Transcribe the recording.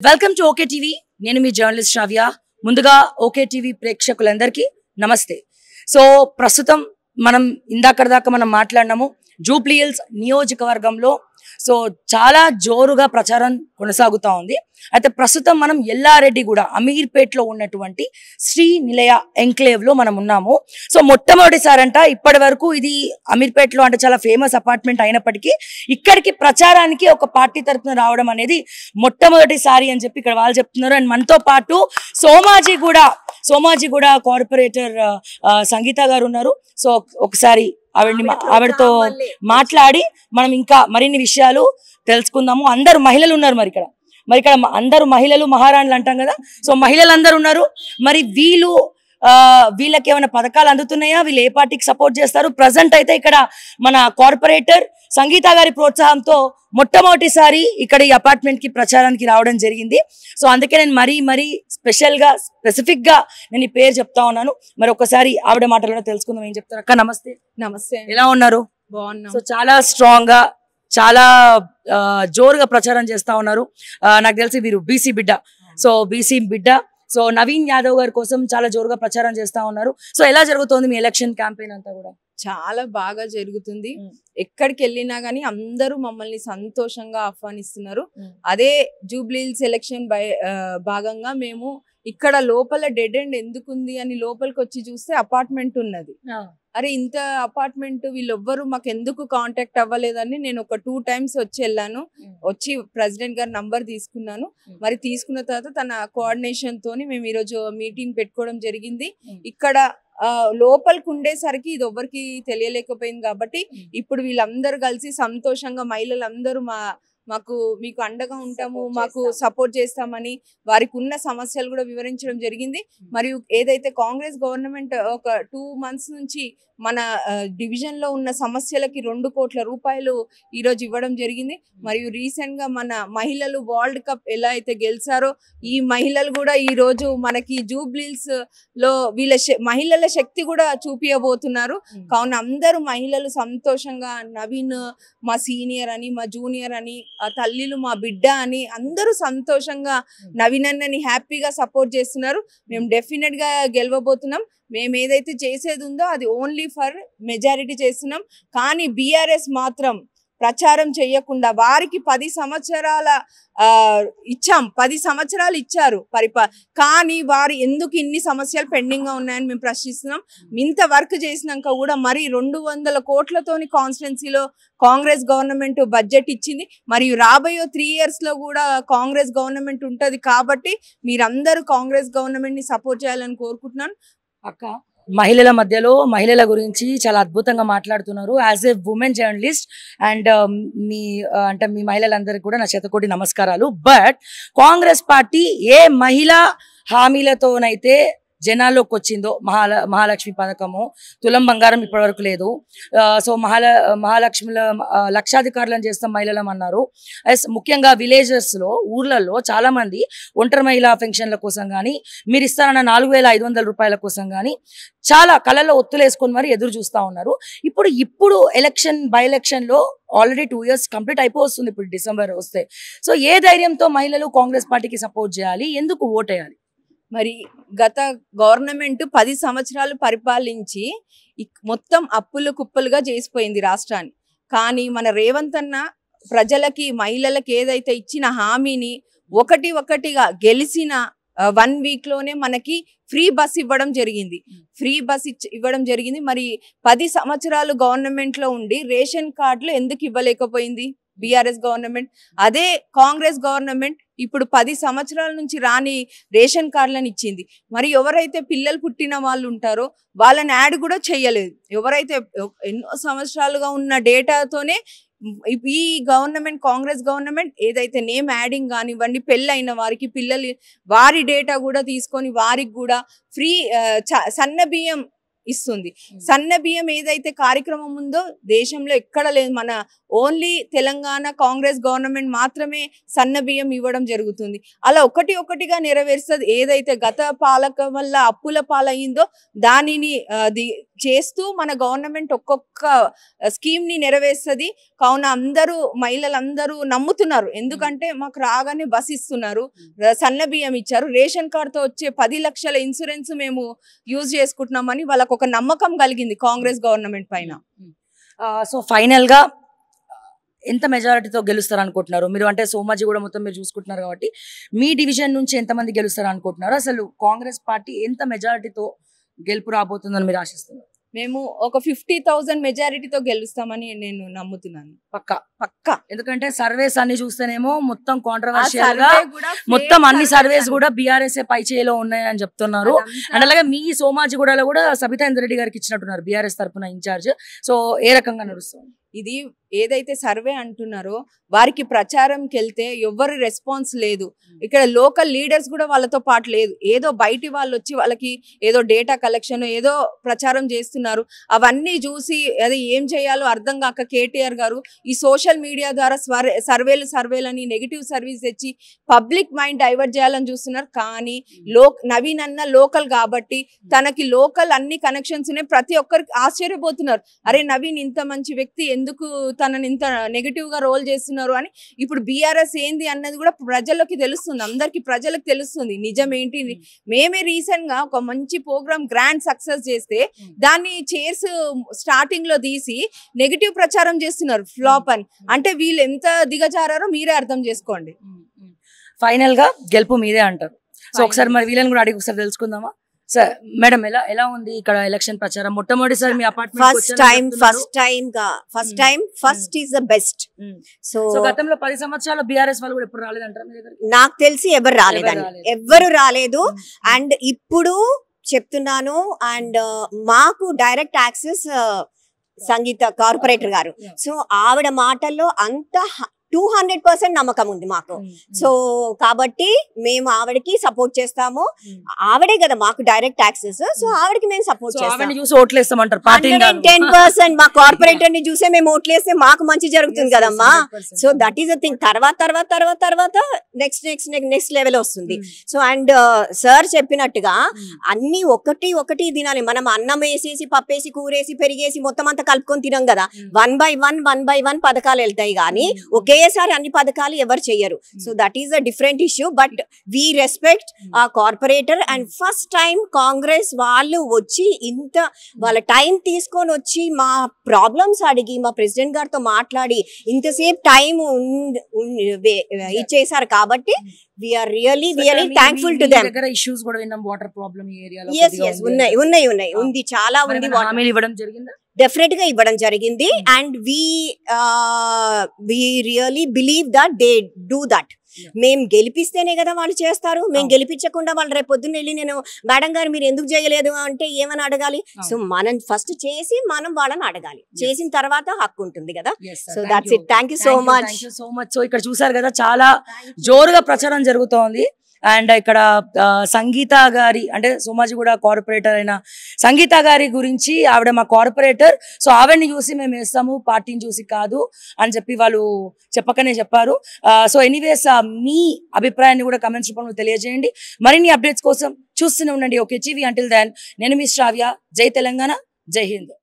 Welcome to okay TV. నేను మీ journalist శ్రావ్య. ముందుగా okay TV ప్రేక్షకులందరికీ నమస్తే. సో ప్రస్తుతం మనం ఇందాక మనం మాట్లాడినాము జూబ్లీ హిల్స్ నియోజకవర్గంలో. సో చాలా జోరుగా ప్రచారం కొనసాగుతా ఉంది. అయితే ప్రస్తుతం మనం ఎల్లారెడ్డిగూడ అమీర్పేట్లో ఉన్నటువంటి శ్రీ నిలయ ఎంక్లేవ్ లో మనం ఉన్నాము. సో మొట్టమొదటిసారంట ఇప్పటి వరకు ఇది అమీర్పేట్లో అంటే చాలా ఫేమస్ అపార్ట్మెంట్ అయినప్పటికీ ఇక్కడికి ప్రచారానికి ఒక పార్టీ తరఫున రావడం అనేది మొట్టమొదటిసారి అని చెప్పి ఇక్కడ వాళ్ళు చెప్తున్నారు. అండ్ మనతో పాటు సోమాజిగూడ కార్పొరేటర్ సంగీత గారు ఉన్నారు. సో ఒకసారి ఆవిడతో మాట్లాడి మనం ఇంకా మరిన్ని విషయాలు తెలుసుకుందాము. అందరు మహిళలు ఉన్నారు మరి ఇక్కడ అందరు మహిళలు మహారాణులు అంటాం కదా. సో మహిళలు అందరు ఉన్నారు. మరి వీళ్ళకి ఏమైనా పథకాలు అందుతున్నాయా, వీళ్ళు ఏ పార్టీకి సపోర్ట్ చేస్తారు? ప్రజెంట్ అయితే ఇక్కడ మన కార్పొరేటర్ సంగీత గారి ప్రోత్సాహంతో మొట్టమొదటిసారి ఇక్కడ ఈ అపార్ట్మెంట్ కి ప్రచారానికి రావడం జరిగింది. సో అందుకే నేను మరీ స్పెసిఫిక్ గా నేను ఈ పేరు చెప్తా ఉన్నాను. మరి ఒకసారి ఆవిడ మాటల్లో తెలుసుకుందాం. ఏం చెప్తారు అక్క? నమస్తే, ఎలా ఉన్నారు? బాగున్నా. సో చాలా స్ట్రాంగ్ గా చాలా జోరుగా ప్రచారం చేస్తా ఉన్నారు. నాకు తెలిసి వీరు బీసీ బిడ్డ. సో నవీన్ యాదవ్ గారి కోసం చాలా జోరుగా ప్రచారం చేస్తా ఉన్నారు. సో ఎలా జరుగుతోంది మీ ఎలక్షన్ క్యాంపెయిన్ అంతా? కూడా చాలా బాగా జరుగుతుంది. ఎక్కడికి వెళ్ళినా గానీ అందరూ మమ్మల్ని సంతోషంగా ఆహ్వానిస్తున్నారు. అదే జూబ్లీ హిల్స్ ఎలక్షన్ భాగంగా మేము ఇక్కడ లోపల డెడ్ ఎండ్ ఎందుకుంది అని లోపలికి వచ్చి చూస్తే అపార్ట్మెంట్ ఉన్నది. అరే ఇంత అపార్ట్మెంట్ వీళ్ళెవ్వరు మాకు ఎందుకు కాంటాక్ట్ అవ్వలేదని నేను ఒక 2 times వచ్చి వెళ్ళాను. వచ్చి ప్రెసిడెంట్ గారి నంబర్ తీసుకున్నాను. మరి తీసుకున్న తర్వాత తన కోఆర్డినేషన్ తోని మేము ఈరోజు మీటింగ్ పెట్టుకోవడం జరిగింది. ఇక్కడ లోపలికి ఉండేసరికి ఇది ఎవ్వరికి తెలియలేకపోయింది కాబట్టి ఇప్పుడు వీళ్ళందరూ కలిసి సంతోషంగా మహిళలందరూ మీకు అండగా ఉంటాము, మాకు సపోర్ట్ చేస్తామని వారికి ఉన్న సమస్యలు కూడా వివరించడం జరిగింది. మరియు ఏదైతే కాంగ్రెస్ గవర్నమెంట్ ఒక 2 months నుంచి మన డివిజన్ లో ఉన్న సమస్యలకి 2 కోట్ల రూపాయలు ఈరోజు ఇవ్వడం జరిగింది. మరియు రీసెంట్ గా మన మహిళలు వరల్డ్ కప్ ఎలా అయితే గెలిచారో ఈ మహిళలు కూడా ఈ రోజు మనకి జూబ్లీస్ లో వీళ్ళ మహిళల శక్తి కూడా చూపించబోతున్నారు. కావున అందరూ మహిళలు సంతోషంగా నవీన్ మా సీనియర్ అని, మా జూనియర్ అని, ఆ తల్లిలు మా బిడ్డ అని అందరూ సంతోషంగా నవీన్ అన్నని హ్యాపీగా సపోర్ట్ చేస్తున్నారు. మేము డెఫినెట్ గా గెలవబోతున్నాం. మేము ఏదైతే చేసేది ఉందో అది ఓన్లీ ఫర్ మెజారిటీ చేస్తున్నాం. కానీ బీఆర్ఎస్ మాత్రం ప్రచారం చేయకుండా వారికి 10 సంవత్సరాల ఇచ్చాం, 10 సంవత్సరాలు ఇచ్చారు కానీ వారు ఎందుకు ఇన్ని సమస్యలు పెండింగ్ గా ఉన్నాయని మేము ప్రశ్నిస్తున్నాం. ఇంత వర్క్ చేసినాక కూడా మరి 200 కోట్లతోని కాన్స్టిట్యున్సీలో కాంగ్రెస్ గవర్నమెంట్ బడ్జెట్ ఇచ్చింది. మరియు రాబోయే 3 years లో కూడా కాంగ్రెస్ గవర్నమెంట్ ఉంటది. కాబట్టి మీరందరూ కాంగ్రెస్ గవర్నమెంట్ ని సపోర్ట్ చేయాలని కోరుకుంటున్నాను. అక్క, మహిళల మధ్యలో మహిళల గురించి చాలా అద్భుతంగా మాట్లాడుతున్నారు. As a woman journalist and మీ మహిళలందరికీ కూడా నా శతకోటి నమస్కారాలు. బట్ కాంగ్రెస్ పార్టీ ఏ మహిళా హామీలతోనైతే జనాల్లోకి వచ్చిందో, మహాలక్ష్మి పథకము, తులం బంగారం ఇప్పటి వరకు లేదు. సో మహాలక్ష్మిల లక్షాధికారులను చేస్తాం మహిళలం అన్నారు. ముఖ్యంగా విలేజెస్ లో, ఊర్లలో చాలా మంది ఒంటరి మహిళా పెన్షన్ల కోసం కానీ, మీరు ఇస్తారన్న 4500 రూపాయల కోసం కానీ చాలా కళ్ళల్లో ఒత్తులేసుకొని మరి ఎదురు చూస్తా ఉన్నారు. ఇప్పుడు బై ఎలక్షన్ లో ఆల్రెడీ 2 years కంప్లీట్ అయిపోతుంది. ఇప్పుడు డిసెంబర్ వస్తే సో ఏ ధైర్యంతో మహిళలు కాంగ్రెస్ పార్టీకి సపోర్ట్ చేయాలి? ఎందుకు ఓటేయాలి? మరి గత గవర్నమెంట్ 10 సంవత్సరాలు పరిపాలించి మొత్తం అప్పులు కుప్పలుగా చేసిపోయింది రాష్ట్రాన్ని. కానీ మన రేవంత్ అన్న ప్రజలకి, మహిళలకి ఏదైతే ఇచ్చిన హామీని ఒకటిగా గెలిచిన 1 week లోనే మనకి ఫ్రీ బస్ ఇవ్వడం జరిగింది. మరి 10 సంవత్సరాలు గవర్నమెంట్ లో ఉండి రేషన్ కార్డులు ఎందుకు ఇవ్వలేకపోయింది బీఆర్ఎస్ గవర్నమెంట్? అదే కాంగ్రెస్ గవర్నమెంట్ ఇప్పుడు 10 సంవత్సరాల నుంచి రాని రేషన్ కార్డులను ఇచ్చింది. మరి ఎవరైతే పిల్లలు పుట్టిన వాళ్ళు ఉంటారో వాళ్ళని యాడ్ కూడా చేయలేదు. ఎవరైతే ఎన్నో సంవత్సరాలుగా ఉన్న డేటాతోనే ఈ గవర్నమెంట్, కాంగ్రెస్ గవర్నమెంట్ ఏదైతే నేమ్ యాడింగ్ కానివ్వండి, పెళ్ళైన వారికి పిల్లలు వారి డేటా కూడా తీసుకొని వారికి కూడా ఫ్రీ సన్న బియ్యం ఇస్తుంది. సన్న బియ్యం ఏదైతే కార్యక్రమం ఉందో దేశంలో ఎక్కడ లేదు. మన ఓన్లీ తెలంగాణ కాంగ్రెస్ గవర్నమెంట్ మాత్రమే సన్న బియ్యం ఇవ్వడం జరుగుతుంది. అలా ఒకటిగా నెరవేరుస్తుంది. ఏదైతే గత పాలక వల్ల అప్పుల పాలయ్యిందో దానిని చేస్తూ మన గవర్నమెంట్ ఒక్కొక్క స్కీమ్ ని నెరవేర్స్తుంది. కావున అందరూ మహిళలందరూ నమ్ముతున్నారు. ఎందుకంటే మాకు రాగానే బస్ ఇస్తున్నారు, సన్న బియ్యం ఇచ్చారు, రేషన్ కార్డుతో వచ్చే 10 లక్షల ఇన్సూరెన్స్ మేము యూజ్ చేసుకుంటున్నామని వాళ్ళకు ఒక నమ్మకం కలిగింది కాంగ్రెస్ గవర్నమెంట్ పైన. సో ఫైనల్ గా ఎంత మెజారిటీతో గెలుస్తారు అనుకుంటున్నారు మీరు? అంటే సోమాజీ కూడా మొత్తం మీరు చూసుకుంటున్నారు కాబట్టి మీ డివిజన్ నుంచి ఎంతమంది గెలుస్తారు అనుకుంటున్నారు? అసలు కాంగ్రెస్ పార్టీ ఎంత మెజారిటీతో గెలుపు రాబోతుందని మీరు ఆశిస్తున్నారు? మేము ఒక 50,000 మెజారిటీతో గెలుస్తామని నేను నమ్ముతున్నాను. పక్కా. ఎందుకంటే సర్వేస్ అన్ని చూస్తేనేమో మొత్తం కాంట్రవర్షియల్ గా మొత్తం అన్ని సర్వేస్ కూడా బీఆర్ఎస్ పై చేలో ఉన్నాయని చెప్తున్నారు. అండ్ అలాగే మీ సోమాజిగూడలో కూడా సబితా ఇంద్రెడ్డి గారికి ఇచ్చినట్టున్నారు బీఆర్ఎస్ తరఫున ఇన్ఛార్జ్. సో ఏ రకంగా నడుస్తుంది ఇది? ఏదైతే సర్వే అంటున్నారో వారికి ప్రచారంకి వెళ్తే ఎవ్వరు రెస్పాన్స్ లేదు. ఇక్కడ లోకల్ లీడర్స్ కూడా వాళ్ళతో పాటు లేదు. ఏదో బయటి వాళ్ళు వచ్చి వాళ్ళకి ఏదో డేటా కలెక్షన్ ఏదో ప్రచారం చేస్తున్నారు. అవన్నీ చూసి అది ఏం చేయాలో అర్థం కాక కేటీఆర్ గారు ఈ సోషల్ మీడియా ద్వారా సర్వేలు అని నెగిటివ్ సర్వీస్ తెచ్చి పబ్లిక్ మైండ్ డైవర్ట్ చేయాలని చూస్తున్నారు. కానీ నవీన్ అన్న లోకల్ కాబట్టి తనకి లోకల్ అన్ని కనెక్షన్స్ ఉన్నాయి. ప్రతి ఒక్కరికి ఆశ్చర్యపోతున్నారు, అరే నవీన్ ఇంత మంచి వ్యక్తి ఎందుకు తనని ఇంత నెగటివ్ గా రోల్ చేస్తున్నారు అని. ఇప్పుడు బీఆర్ఎస్ ఏంది అన్నది కూడా ప్రజల్లోకి తెలుస్తుంది, అందరికి ప్రజలకు తెలుస్తుంది నిజం ఏంటి. మేమే రీసెంట్ గా ఒక మంచి ప్రోగ్రామ్ గ్రాండ్ సక్సెస్ చేస్తే దాన్ని చైర్స్ స్టార్టింగ్ లో తీసి నెగటివ్ ప్రచారం చేస్తున్నారు ఫ్లాప్ అని. అంటే వీళ్ళు ఎంత దిగజారారో మీరే అర్థం చేసుకోండి. ఫైనల్ గా గెలుపు మీదే అంటారు. సో ఒకసారి మరి వీళ్ళని కూడా అడిగి ఒకసారి తెలుసుకుందామా? సార్ మేడం ఎలా ఉంది ఇక్కడ ఎలక్షన్ ప్రచారం? మొట్టమొదటిసారి మీ apartment first is the best. So గతంలో 10 సంవత్సరాలు బీఆర్ఎస్ వాళ్ళు కూడా ఎప్పుడు రాలేదంటారా మీ దగ్గరికి? నాకు తెలిసి ఎవరు రాలేదు. అండ్ ఇప్పుడు చెప్తున్నాను, అండ్ మాకు డైరెక్ట్ యాక్సెస్ సంగీత కార్పొరేటర్ గారు. సో ఆవిడ మాటల్లో అంత 200% నమ్మకం ఉంది మాకు. సో కాబట్టి మేము ఆవిడకి సపోర్ట్ చేస్తాము. ఆవిడే కదా మాకు డైరెక్ట్ యాక్సెస్. సో ఆవిడకి మేము సపోర్ట్ చేస్తాం. 110% మా కార్పొరేటర్ ని చూసే మేము ఓట్లేస్తే మాకు మంచి జరుగుతుంది కదమ్మా. So that is the thing. తర్వాత నెక్స్ట్ లెవెల్ వస్తుంది. సో అండ్ సార్ చెప్పినట్టుగా అన్ని ఒకటి తినాలి. మనం అన్నం వేసేసి పప్పేసి కూరేసి పెరిగేసి మొత్తం అంతా కలుపుకొని తినం కదా. 1 by 1 పథకాలు వెళ్తాయి కానీ ఒకేసారి అన్ని పథకాలు ఎవరు చెయ్యరు. So that is a different issue. But we respect ఆ corporator. And first time Congress వాళ్ళు వచ్చి ఇంత వాళ్ళ టైం తీసుకొని వచ్చి మా ప్రాబ్లమ్స్ అడిగి మా ప్రెసిడెంట్ గారితో మాట్లాడి ఇంతసేపు టైం ఇచ్చేసారు కాబట్టి we are really thankful to them. issues kuda vinnam, water problem ee area lo yes unnai undi chaala undi. హామీలు ఇవ్వడం జరిగిందా? డెఫినెట్ గా ఇవ్వడం జరిగింది. And we really believe that they do that. మేము గెలిపిస్తేనే కదా వాళ్ళు చేస్తారు. మేము గెలిపించకుండా వాళ్ళు రేపు పొద్దున్న వెళ్ళి నేను మేడం గారు మీరు ఎందుకు చేయలేదు అంటే ఏమని అడగాలి? సో మనం ఫస్ట్ చేసి మనం వాళ్ళని అడగాలి. చేసిన తర్వాత హక్కు ఉంటుంది కదా. So that's it. Thank you so much. So ఇక్కడ చూసారు కదా, చాలా జోరుగా ప్రచారం జరుగుతోంది. అండ్ ఇక్కడ సంగీత గారి అంటే సోమాజిగూడ కార్పొరేటర్ అయిన సంగీత గారి గురించి, ఆవిడ మా కార్పొరేటర్, సో ఆవిడని చూసి మేము వేస్తాము, పార్టీని చూసి కాదు అని చెప్పి వాళ్ళు చెప్పకనే చెప్పారు. సో ఎనీవేస్ మీ అభిప్రాయాన్ని కూడా కమెంట్స్ రూపంలో తెలియజేయండి. మరిన్ని అప్డేట్స్ కోసం చూస్తూనే ఉండండి ఓకే టీవీ. అంటిల్ దెన్ నేను మీ శ్రావ్య. జై తెలంగాణ, జై హింద్.